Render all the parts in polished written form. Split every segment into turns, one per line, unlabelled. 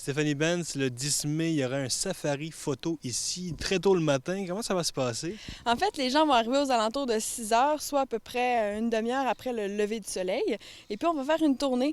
Stéphanie Benz, le 10 mai, il y aura un safari photo ici, très tôt le matin. Comment ça va se passer?
En fait, les gens vont arriver aux alentours de 6 heures, soit à peu près une demi-heure après le lever du soleil. Et puis, on va faire une tournée.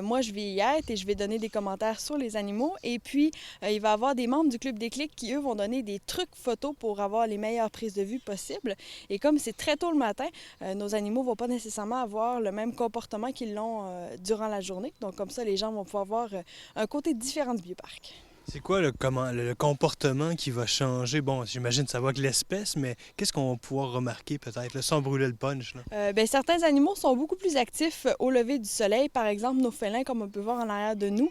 Moi, je vais y être et je vais donner des commentaires sur les animaux. Et puis, il va y avoir des membres du Club des Clics qui, eux, vont donner des trucs photos pour avoir les meilleures prises de vue possibles. Et comme c'est très tôt le matin, nos animaux ne vont pas nécessairement avoir le même comportement qu'ils l'ont durant la journée. Donc, comme ça, les gens vont pouvoir voir un côté différent du bioparc.
C'est quoi le comportement qui va changer? Bon, j'imagine que ça va avec l'espèce, mais qu'est-ce qu'on va pouvoir remarquer peut-être, là, sans brûler le punch, là?
Certains animaux sont beaucoup plus actifs au lever du soleil. Par exemple, nos félins, comme on peut voir en arrière de nous,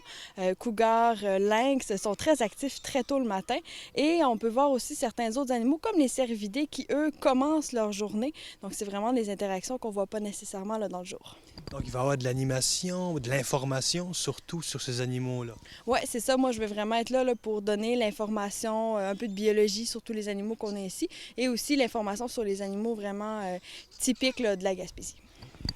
cougars, lynx, sont très actifs très tôt le matin. Et on peut voir aussi certains autres animaux, comme les cervidés, qui, eux, commencent leur journée. Donc, c'est vraiment des interactions qu'on ne voit pas nécessairement là, dans le jour.
Donc, il va y avoir de l'animation, de l'information, surtout sur ces animaux-là.
Oui, c'est ça. Moi, je vais vraiment être là pour donner l'information, un peu de biologie sur tous les animaux qu'on a ici et aussi l'information sur les animaux vraiment typiques là, de la Gaspésie.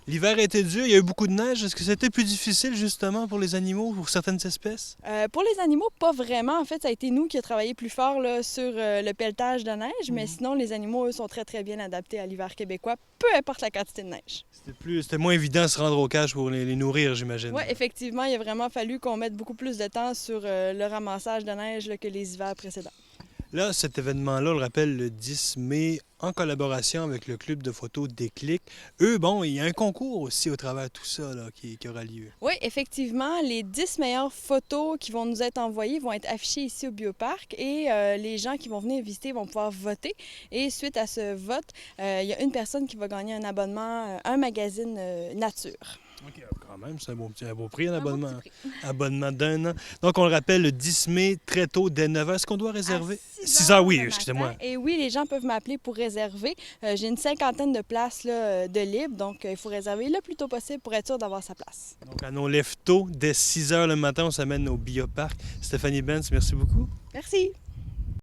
L'hiver a été dur, il y a eu beaucoup de neige. Est-ce que c'était plus difficile justement pour les animaux, pour certaines espèces?
Pour les animaux, pas vraiment. En fait, ça a été nous qui avons travaillé plus fort là, sur le pelletage de neige, mais sinon, les animaux, eux, sont très, très bien adaptés à l'hiver québécois, peu importe la quantité de neige.
C'était moins évident de se rendre aux cages pour les nourrir, j'imagine.
Oui, effectivement, il a vraiment fallu qu'on mette beaucoup plus de temps sur le ramassage de neige là, que les hivers précédents.
Là, cet événement-là, on le rappelle, le 10 mai, en collaboration avec le club de photos Déclic. Eux, bon, il y a un concours aussi au travers de tout ça là, qui aura lieu.
Oui, effectivement, les 10 meilleures photos qui vont nous être envoyées vont être affichées ici au Bioparc et les gens qui vont venir visiter vont pouvoir voter. Et suite à ce vote, il y a une personne qui va gagner un abonnement à un magazine nature.
OK, quand même, c'est un beau prix, un abonnement.
Bon petit prix.
Abonnement d'1 an. Donc, on le rappelle, le 10 mai, très tôt, dès 9 h. Est-ce qu'on doit réserver?
À
6 heures, oui,
le
excusez-moi.
matin. Et oui, les gens peuvent m'appeler pour réserver. J'ai une cinquantaine de places là, de libres, donc il faut réserver le plus tôt possible pour être sûr d'avoir sa place.
Donc, à nos lève tôt, dès 6 h le matin, on s'amène au Bioparc. Stéphanie Benz, merci beaucoup.
Merci!